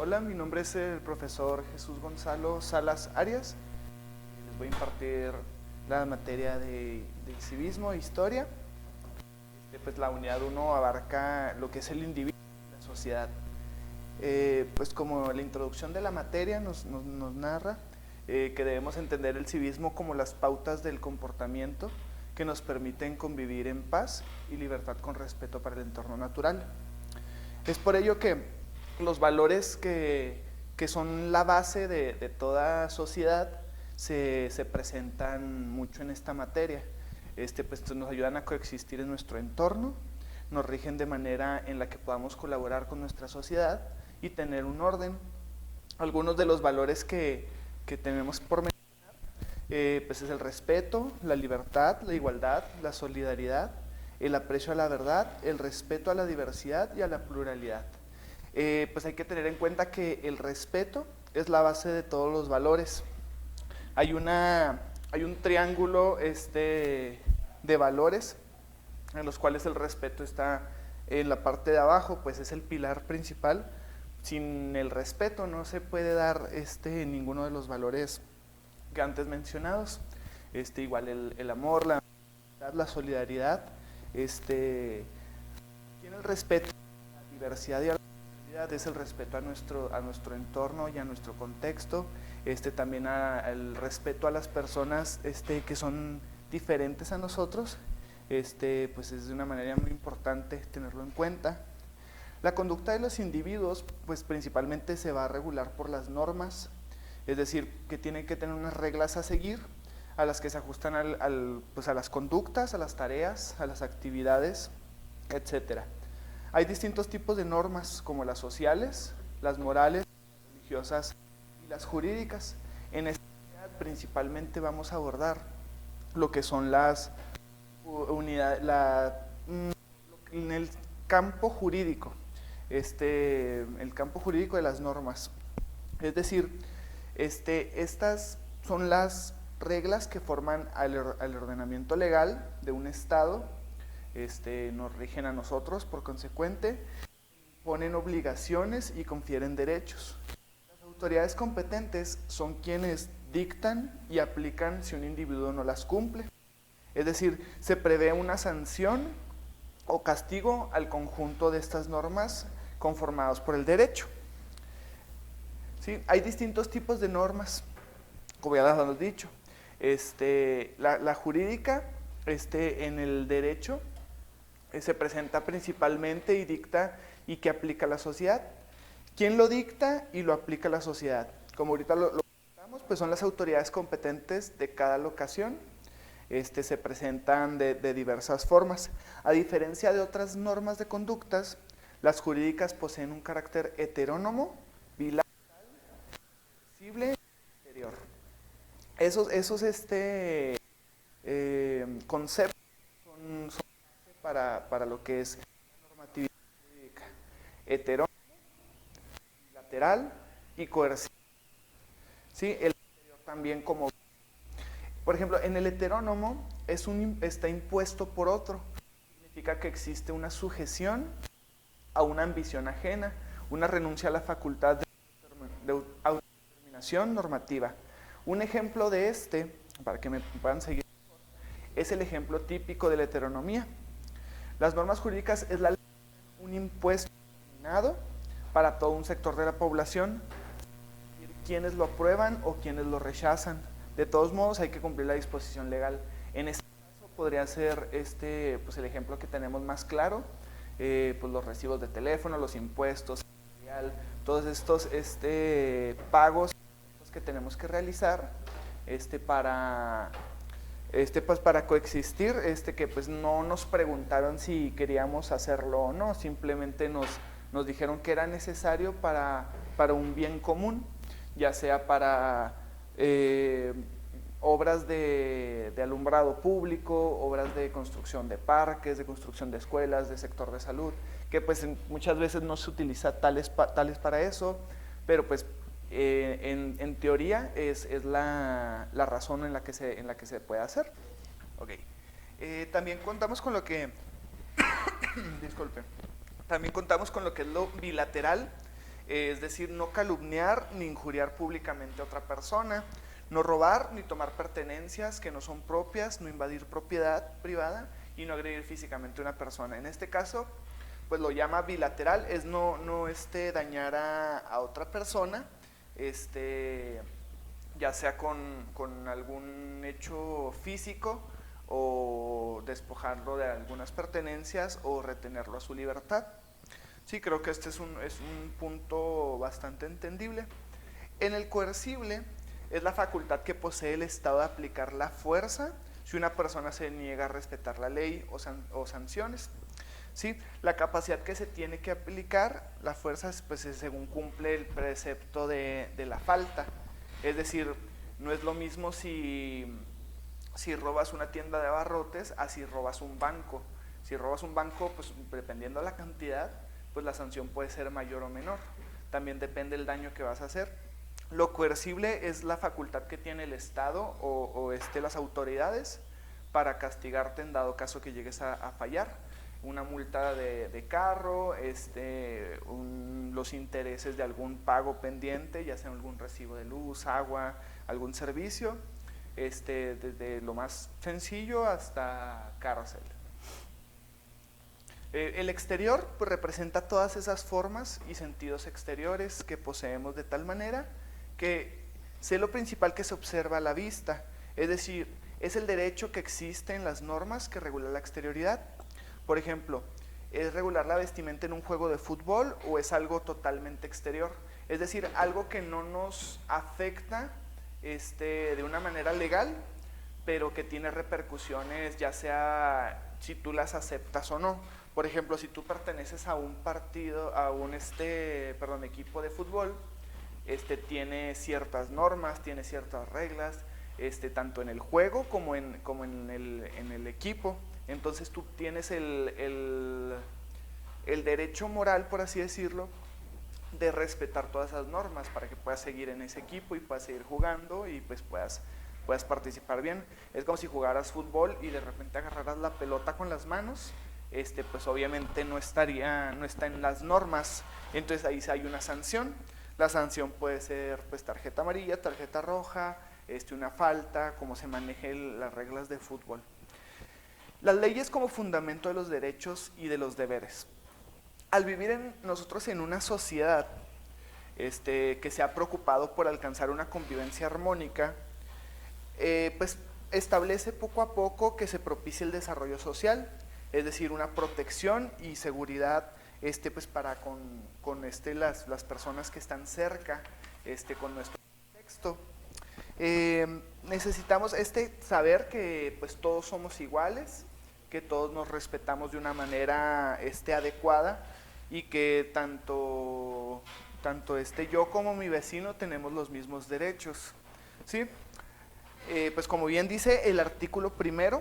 Hola, mi nombre es el profesor Jesús Gonzalo Salas Arias. Les voy a impartir la materia de civismo e historia. Pues la unidad 1 abarca lo que es el individuo y la sociedad. Pues como la introducción de la materia nos narra que debemos entender el civismo como las pautas del comportamiento que nos permiten convivir en paz y libertad con respeto para el entorno natural. Es por ello que los valores que son la base de toda sociedad se presentan mucho en esta materia. Pues nos ayudan a coexistir en nuestro entorno, nos rigen de manera en la que podamos colaborar con nuestra sociedad y tener un orden. Algunos de los valores que tenemos por mencionar pues es el respeto, la libertad, la igualdad, la solidaridad, el aprecio a la verdad, el respeto a la diversidad y a la pluralidad. Pues hay que tener en cuenta que el respeto es la base de todos los valores. Hay un triángulo de valores en los cuales el respeto está en la parte de abajo, pues es el pilar principal. Sin el respeto no se puede dar ninguno de los valores que antes mencionados. Igual el amor, la solidaridad, tiene el respeto a la diversidad y a la pluralidad, es el respeto a nuestro entorno y a nuestro contexto, también el respeto a las personas que son diferentes a nosotros, pues es de una manera muy importante tenerlo en cuenta. La conducta de los individuos, pues principalmente se va a regular por las normas, es decir, que tienen que tener unas reglas a seguir, a las que se ajustan pues a las conductas, a las tareas, a las actividades, etc. Hay distintos tipos de normas, como las sociales, las morales, las religiosas y las jurídicas. En esta unidad principalmente vamos a abordar lo que son las unidades, en el campo jurídico, el campo jurídico de las normas. Es decir, estas son las reglas que forman al ordenamiento legal de un Estado, nos rigen a nosotros, por consecuente, ponen obligaciones y confieren derechos. Las autoridades competentes son quienes dictan y aplican si un individuo no las cumple. Es decir, se prevé una sanción o castigo al conjunto de estas normas conformados por el derecho. ¿Sí? Hay distintos tipos de normas, como ya lo hemos dicho. La jurídica, en el derecho, se presenta principalmente y dicta y que aplica a la sociedad. ¿Quién lo dicta y lo aplica a la sociedad? Como ahorita lo comentamos, pues son las autoridades competentes de cada locación. Se presentan de diversas formas. A diferencia de otras normas de conductas, las jurídicas poseen un carácter heterónomo, bilateral, flexible y exterior. Esos conceptos son para lo que es la normatividad jurídica: heterónomo, bilateral y coercivo. ¿Sí? El exterior también como... Por ejemplo, en el heterónomo está impuesto por otro. Significa que existe una sujeción a una ambición ajena, una renuncia a la facultad de autodeterminación normativa. Un ejemplo de para que me puedan seguir, es el ejemplo típico de la heteronomía. Las normas jurídicas es un impuesto determinado para todo un sector de la población, quienes lo aprueban o quienes lo rechazan. De todos modos, hay que cumplir la disposición legal. En este caso podría ser pues el ejemplo que tenemos más claro, pues los recibos de teléfono, los impuestos, todos estos pagos que tenemos que realizar pues para coexistir, que pues no nos preguntaron si queríamos hacerlo o no, simplemente nos dijeron que era necesario para un bien común, ya sea para obras de alumbrado público, obras de construcción de parques, de construcción de escuelas, de sector de salud, que pues muchas veces no se utiliza tales para eso, pero pues en teoría es la razón en la que se puede hacer. Okay. También contamos con lo que disculpe, también contamos con lo que es lo bilateral. es decir, no calumniar ni injuriar públicamente a otra persona, no robar ni tomar pertenencias que no son propias, no invadir propiedad privada y no agredir físicamente a una persona. En este caso, pues lo llama bilateral, es no dañar a otra persona, ya sea con algún hecho físico o despojarlo de algunas pertenencias o retenerlo a su libertad. Sí, creo que este es un punto bastante entendible. En el coercible es la facultad que posee el Estado de aplicar la fuerza si una persona se niega a respetar la ley o sanciones. ¿Sí? La capacidad que se tiene que aplicar la fuerza pues, es según cumple el precepto de la falta. Es decir, no es lo mismo si robas una tienda de abarrotes a si robas un banco. Si robas un banco, pues dependiendo de la cantidad, pues la sanción puede ser mayor o menor. También depende del daño que vas a hacer. Lo coercible es la facultad que tiene el Estado o las autoridades para castigarte en dado caso que llegues a fallar. Una multa de carro, los intereses de algún pago pendiente, ya sea algún recibo de luz, agua, algún servicio, desde lo más sencillo hasta cárcel. El exterior pues, representa todas esas formas y sentidos exteriores que poseemos de tal manera que sé lo principal que se observa a la vista, es decir, es el derecho que existe en las normas que regula la exterioridad. Por ejemplo, ¿es regular la vestimenta en un juego de fútbol o es algo totalmente exterior? Es decir, algo que no nos afecta de una manera legal, pero que tiene repercusiones ya sea si tú las aceptas o no. Por ejemplo, si tú perteneces a un partido, a un equipo de fútbol, tiene ciertas normas, tiene ciertas reglas, tanto en el juego como en el equipo. Entonces tú tienes el derecho moral, por así decirlo, de respetar todas esas normas para que puedas seguir en ese equipo y puedas seguir jugando y pues puedas participar bien. Es como si jugaras fútbol y de repente agarraras la pelota con las manos, pues obviamente no está en las normas, entonces ahí hay una sanción. La sanción puede ser pues tarjeta amarilla, tarjeta roja, una falta, como se manejen las reglas de fútbol. Las leyes como fundamento de los derechos y de los deberes. Al vivir nosotros en una sociedad que se ha preocupado por alcanzar una convivencia armónica, pues establece poco a poco que se propicie el desarrollo social, es decir, una protección y seguridad pues para con las personas que están cerca con nuestro contexto. Necesitamos saber que pues todos somos iguales, que todos nos respetamos de una manera adecuada y que tanto yo como mi vecino tenemos los mismos derechos, ¿sí? Pues como bien dice el artículo primero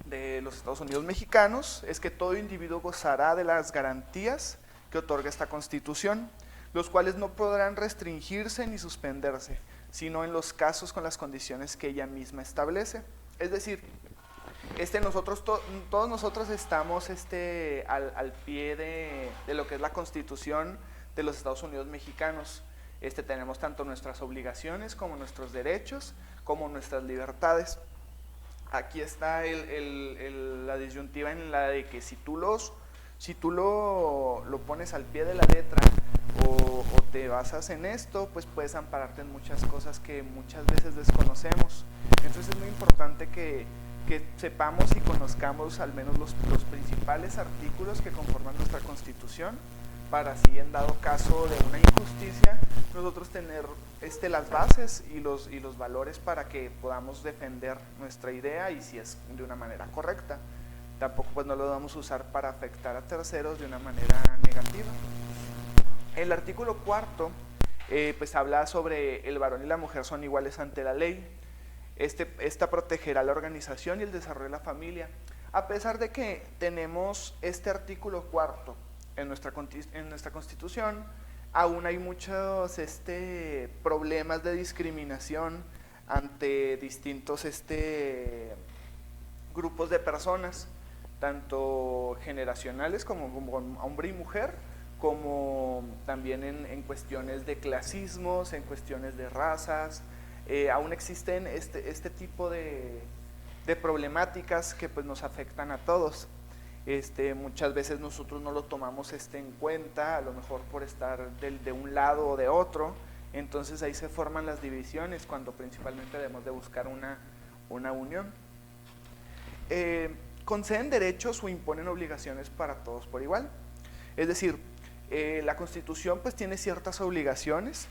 de los Estados Unidos mexicanos, es que todo individuo gozará de las garantías que otorga esta Constitución, los cuales no podrán restringirse ni suspenderse, sino en los casos con las condiciones que ella misma establece. Es decir, todos nosotros estamos al pie de lo que es la Constitución de los Estados Unidos mexicanos. Tenemos tanto nuestras obligaciones como nuestros derechos, como nuestras libertades. Aquí está la disyuntiva en la de que si tú lo pones al pie de la letra o te basas en esto, pues puedes ampararte en muchas cosas que muchas veces desconocemos. Entonces es muy importante que sepamos y conozcamos al menos los principales artículos que conforman nuestra Constitución, para así en dado caso de una injusticia nosotros tener las bases y los valores para que podamos defender nuestra idea, y si es de una manera correcta. Tampoco pues no lo vamos a usar para afectar a terceros de una manera negativa. El artículo cuarto pues habla sobre el varón y la mujer son iguales ante la ley. Esta protegerá la organización y el desarrollo de la familia. A pesar de que tenemos este artículo cuarto en nuestra Constitución, aún hay muchos problemas de discriminación ante distintos grupos de personas, tanto generacionales como hombre y mujer, como también en cuestiones de clasismos, en cuestiones de razas. Aún existen este tipo de problemáticas que pues nos afectan a todos. Muchas veces nosotros no lo tomamos en cuenta, a lo mejor por estar de un lado o de otro, entonces ahí se forman las divisiones cuando principalmente debemos de buscar una unión. Conceden derechos o imponen obligaciones para todos por igual. Es decir, la Constitución pues tiene ciertas obligaciones,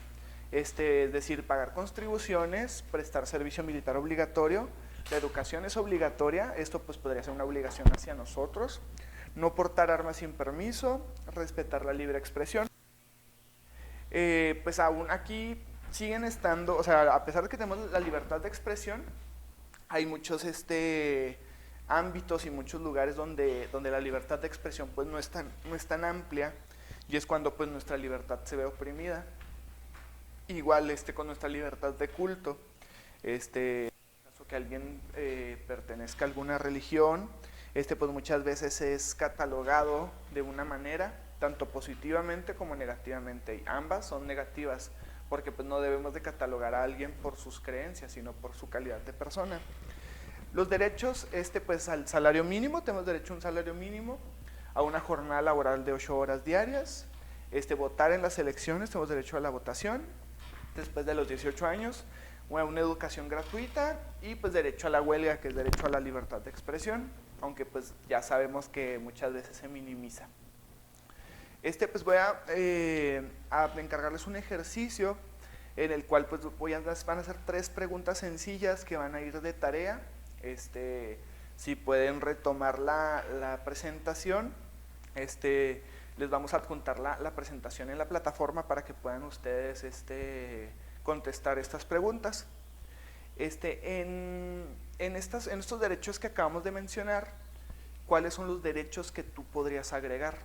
es decir, pagar contribuciones, prestar servicio militar obligatorio, la educación es obligatoria, esto pues podría ser una obligación hacia nosotros, no portar armas sin permiso, respetar la libre expresión. Pues aún aquí siguen estando, o sea, a pesar de que tenemos la libertad de expresión, hay muchos ámbitos y muchos lugares donde la libertad de expresión pues no es tan amplia, y es cuando pues nuestra libertad se ve oprimida. Igual con nuestra libertad de culto, que alguien pertenezca a alguna religión, pues muchas veces es catalogado de una manera, tanto positivamente como negativamente, y ambas son negativas, porque pues no debemos de catalogar a alguien por sus creencias, sino por su calidad de persona. Los derechos, pues al salario mínimo, tenemos derecho a un salario mínimo, a una jornada laboral de 8 horas diarias, votar en las elecciones, tenemos derecho a la votación, después de los 18 años, una educación gratuita y pues derecho a la huelga, que es derecho a la libertad de expresión, aunque pues ya sabemos que muchas veces se minimiza. Pues voy a encargarles un ejercicio en el cual pues van a hacer 3 preguntas sencillas que van a ir de tarea. Si pueden retomar la presentación, les vamos a adjuntar la presentación en la plataforma para que puedan ustedes contestar estas preguntas. En estos derechos que acabamos de mencionar, ¿cuáles son los derechos que tú podrías agregar?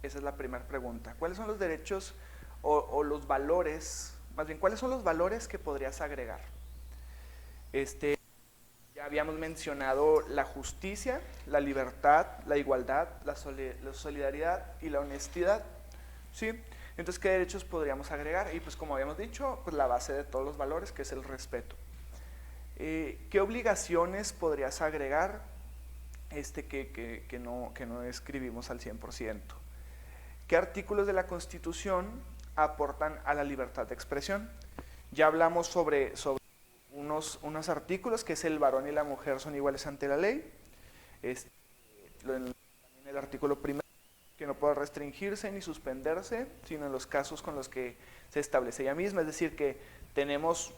Esa es la primera pregunta. ¿Cuáles son los derechos o los valores, más bien, cuáles son los valores que podrías agregar? Ya habíamos mencionado la justicia, la libertad, la igualdad, la solidaridad y la honestidad, ¿sí? Entonces, ¿qué derechos podríamos agregar? Y pues como habíamos dicho, pues la base de todos los valores, que es el respeto. ¿Qué obligaciones podrías agregar que no escribimos al 100%? ¿Qué artículos de la Constitución aportan a la libertad de expresión? Ya hablamos sobre unos artículos, que es el varón y la mujer son iguales ante la ley. También el artículo primero, que no puede restringirse ni suspenderse, sino en los casos con los que se establece ella misma, es decir, que tenemos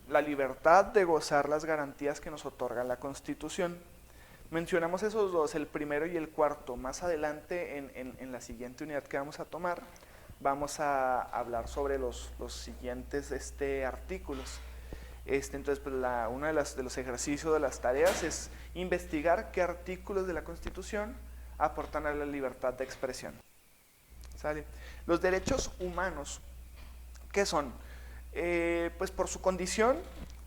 la libertad de gozar las garantías que nos otorga la Constitución. Mencionamos esos dos, el primero y el cuarto. Más adelante, en la siguiente unidad que vamos a tomar, vamos a hablar sobre los siguientes artículos. Entonces, pues uno de los ejercicios, de las tareas, es investigar qué artículos de la Constitución aportan a la libertad de expresión. ¿Sale? Los derechos humanos, ¿qué son? Pues por su condición,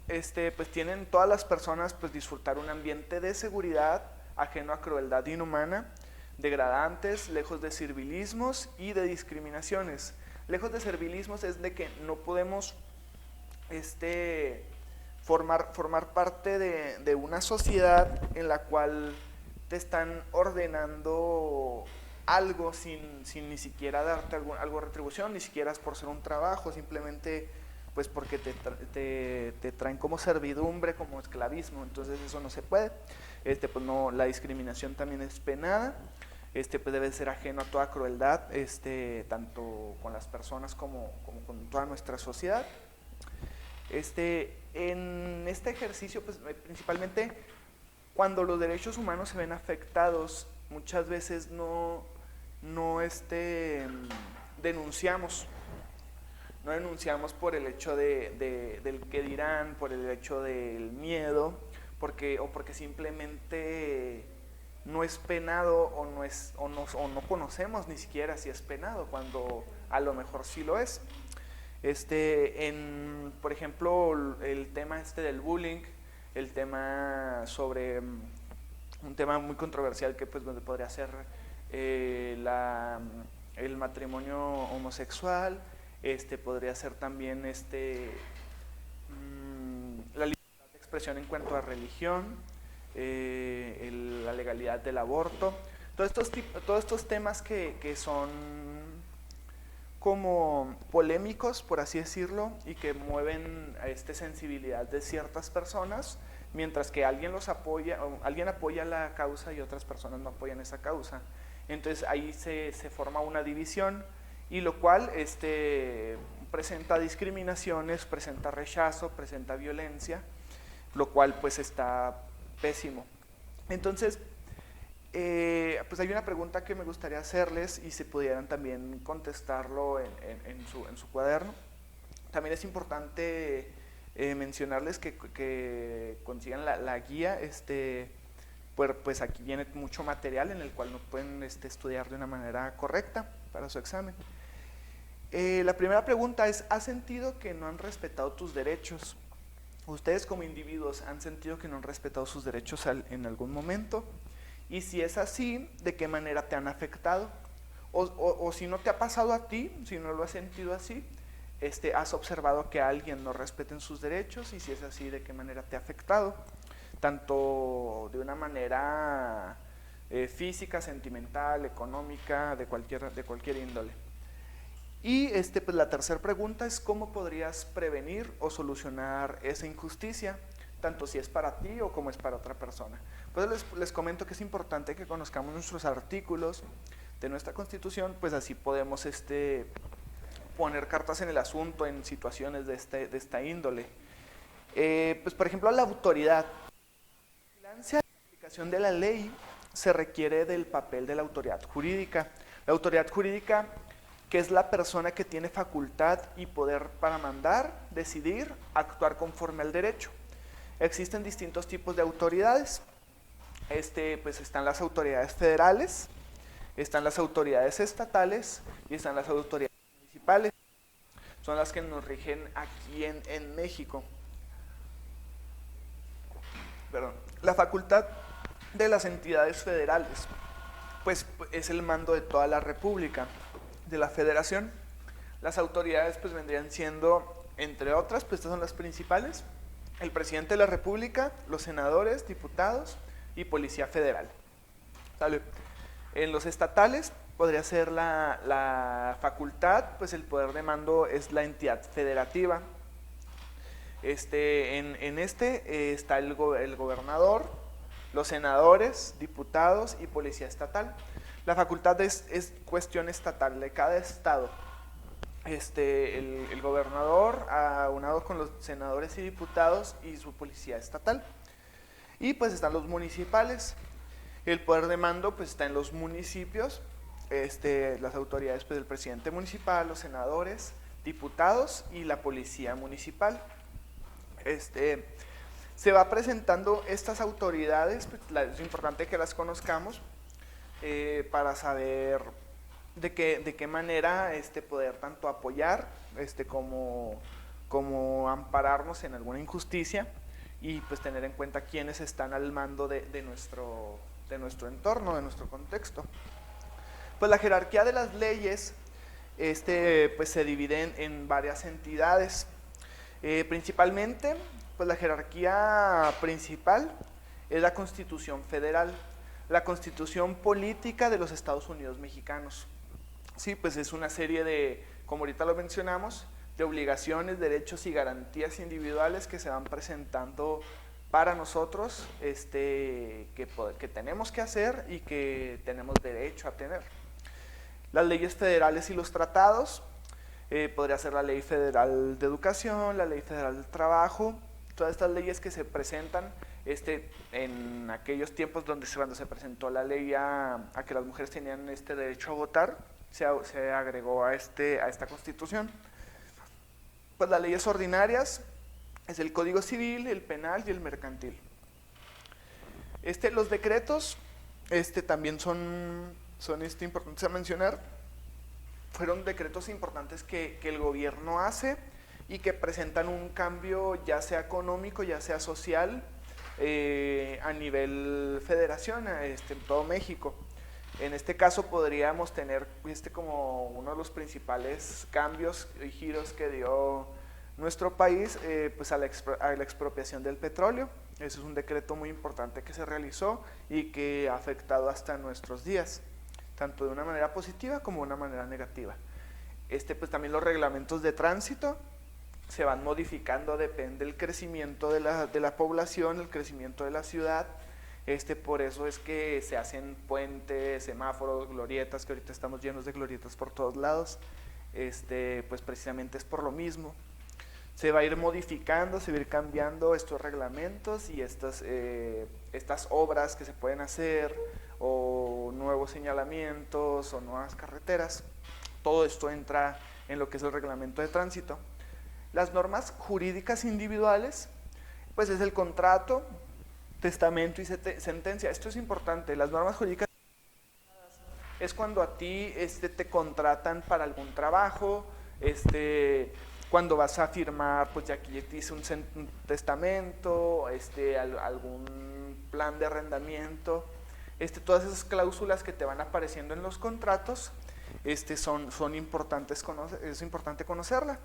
pues tienen todas las personas pues disfrutar un ambiente de seguridad, ajeno a crueldad inhumana, degradantes, lejos de servilismos y de discriminaciones. Lejos de servilismos es de que no podemos formar parte de una sociedad en la cual te están ordenando algo sin ni siquiera darte algo de retribución, ni siquiera es por ser un trabajo, simplemente pues porque te traen como servidumbre, como esclavismo. Entonces eso no se puede. Pues no, la discriminación también es penada. Pues debe ser ajeno a toda crueldad, tanto con las personas como con toda nuestra sociedad. En este ejercicio, pues principalmente cuando los derechos humanos se ven afectados, muchas veces no denunciamos. No denunciamos por el hecho del que dirán, por el hecho del miedo, o porque simplemente no es penado o no conocemos ni siquiera si es penado, cuando a lo mejor sí lo es. Por ejemplo, el tema del bullying, el tema sobre un tema muy controversial que pues podría ser el matrimonio homosexual, podría ser también la libertad de expresión en cuanto a religión, la legalidad del aborto, todos estos temas que son como polémicos, por así decirlo, y que mueven sensibilidad de ciertas personas, mientras que alguien los apoya, o alguien apoya la causa y otras personas no apoyan esa causa. Entonces ahí se forma una división, y lo cual presenta discriminaciones, presenta rechazo, presenta violencia, lo cual pues está pésimo. Entonces, pues hay una pregunta que me gustaría hacerles y si pudieran también contestarlo en su cuaderno. También es importante mencionarles que consigan la guía, pues aquí viene mucho material en el cual no pueden estudiar de una manera correcta para su examen. La primera pregunta es, ¿has sentido que no han respetado tus derechos? ¿Ustedes como individuos han sentido que no han respetado sus derechos en algún momento? Y si es así, ¿de qué manera te han afectado? O si no te ha pasado a ti, si no lo has sentido así, ¿has observado que alguien no respete sus derechos? Y si es así, ¿de qué manera te ha afectado? Tanto de una manera física, sentimental, económica, de cualquier índole. Y pues la tercera pregunta es, ¿cómo podrías prevenir o solucionar esa injusticia? Tanto si es para ti o como es para otra persona. Pues les comento que es importante que conozcamos nuestros artículos de nuestra Constitución, pues así podemos poner cartas en el asunto en situaciones de esta índole. Pues por ejemplo, la autoridad. La vigilancia y la aplicación de la ley se requiere del papel de la autoridad jurídica. La autoridad jurídica, que es la persona que tiene facultad y poder para mandar, decidir, actuar conforme al derecho. Existen distintos tipos de autoridades. Pues están las autoridades federales, están las autoridades estatales y están las autoridades municipales. Son las que nos rigen aquí en México. Perdón. La facultad de las entidades federales, pues es el mando de toda la república. De la federación, las autoridades pues vendrían siendo, entre otras, pues estas son las principales: el presidente de la república, los senadores, diputados y policía federal. ¿Sale? En los estatales podría ser la facultad, pues el poder de mando es la entidad federativa. Está el gobernador, los senadores, diputados y policía estatal. La facultad es cuestión estatal de cada estado. El gobernador, aunado con los senadores y diputados y su policía estatal. Y pues están los municipales. El poder de mando pues está en los municipios, las autoridades pues del presidente municipal, los senadores, diputados y la policía municipal. Se va presentando estas autoridades, pues, es importante que las conozcamos para saber de qué manera poder tanto apoyar como ampararnos en alguna injusticia, y pues tener en cuenta quiénes están al mando de nuestro entorno, de nuestro contexto. Pues la jerarquía de las leyes pues se divide en varias entidades. Principalmente, pues la jerarquía principal es la Constitución Federal, la Constitución Política de los Estados Unidos Mexicanos. Sí, pues es una serie de, como ahorita lo mencionamos, de obligaciones, derechos y garantías individuales que se van presentando para nosotros, que tenemos que hacer y que tenemos derecho a tener. Las leyes federales y los tratados, podría ser la Ley Federal de Educación, la Ley Federal del Trabajo, todas estas leyes que se presentan en aquellos tiempos cuando se presentó la ley a que las mujeres tenían derecho a votar, se agregó a esta Constitución. Pues las leyes ordinarias es el Código Civil, el Penal y el Mercantil. Los decretos también son importantes a mencionar. Fueron decretos importantes que el gobierno hace y que presentan un cambio, ya sea económico, ya sea social, a nivel federación, en todo México. En este caso podríamos tener como uno de los principales cambios y giros que dio nuestro país pues a la expropiación del petróleo. Ese es un decreto muy importante que se realizó y que ha afectado hasta nuestros días, tanto de una manera positiva como de una manera negativa. Pues también los reglamentos de tránsito se van modificando, depende del crecimiento de la población, el crecimiento de la ciudad. Por eso es que se hacen puentes, semáforos, glorietas, que ahorita estamos llenos de glorietas por todos lados. Pues precisamente es por lo mismo. Se va a ir modificando, se va a ir cambiando estos reglamentos y estas obras que se pueden hacer, o nuevos señalamientos, o nuevas carreteras. Todo esto entra en lo que es el reglamento de tránsito. Las normas jurídicas individuales, pues es el contrato, testamento y sentencia. Esto es importante. Las normas jurídicas es cuando a ti te contratan para algún trabajo, cuando vas a firmar, pues ya aquí te hice un testamento, algún plan de arrendamiento, todas esas cláusulas que te van apareciendo en los contratos, son importantes, es importante conocerla.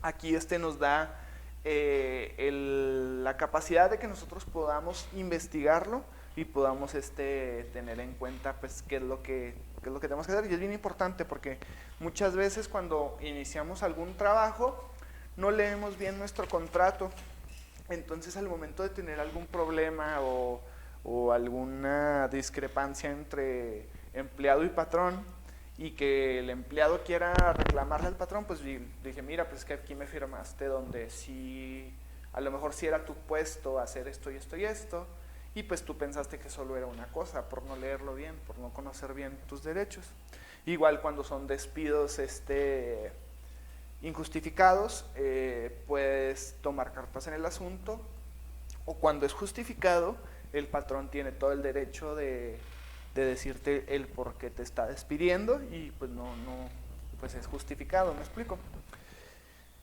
Aquí nos da la capacidad de que nosotros podamos investigarlo y podamos tener en cuenta pues qué es lo que tenemos que hacer. Y es bien importante porque muchas veces cuando iniciamos algún trabajo no leemos bien nuestro contrato, entonces al momento de tener algún problema o alguna discrepancia entre empleado y patrón, y que el empleado quiera reclamarle al patrón, pues dije, mira, pues que aquí me firmaste donde sí, a lo mejor sí era tu puesto hacer esto y esto y esto, y pues tú pensaste que solo era una cosa, por no leerlo bien, por no conocer bien tus derechos. Igual cuando son despidos injustificados, puedes tomar cartas en el asunto, o cuando es justificado, el patrón tiene todo el derecho de decirte el por qué te está despidiendo, y pues pues es justificado, ¿me explico?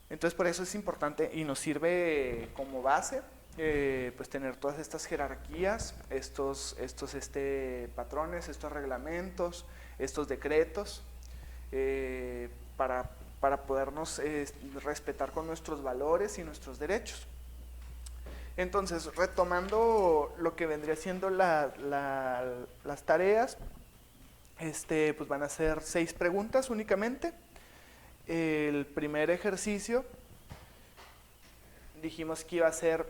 Entonces por eso es importante y nos sirve como base pues tener todas estas jerarquías, estos patrones, estos reglamentos, estos decretos, para podernos respetar con nuestros valores y nuestros derechos. Entonces, retomando lo que vendría siendo las tareas, pues van a ser 6 preguntas únicamente. El primer ejercicio, dijimos que iba a ser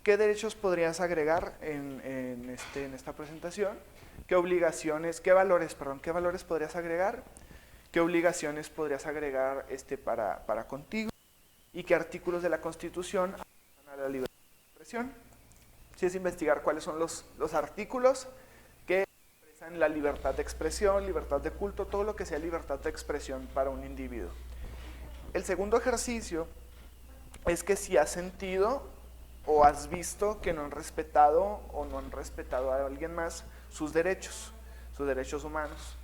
¿qué derechos podrías agregar en esta presentación? ¿Qué valores podrías agregar? ¿Qué obligaciones podrías agregar para contigo? ¿Y qué artículos de la Constitución afectan a la libertad de expresión? Si es investigar cuáles son los artículos que expresan la libertad de expresión, libertad de culto, todo lo que sea libertad de expresión para un individuo. El segundo ejercicio es que si has sentido o has visto que no han respetado o no han respetado a alguien más sus derechos humanos,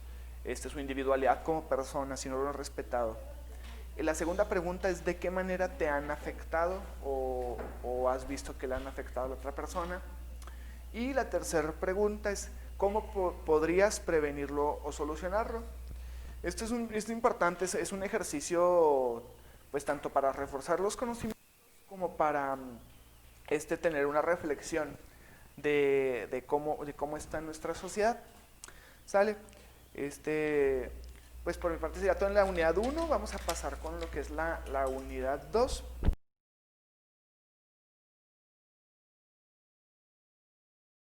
su individualidad como persona, si no lo han respetado. La segunda pregunta es ¿de qué manera te han afectado o has visto que le han afectado a la otra persona? Y la tercera pregunta es ¿cómo podrías prevenirlo o solucionarlo? Esto es importante, es un ejercicio pues tanto para reforzar los conocimientos como para tener una reflexión de cómo está nuestra sociedad. ¿Sale? Pues por mi parte sería todo en la unidad 1, vamos a pasar con lo que es la unidad 2.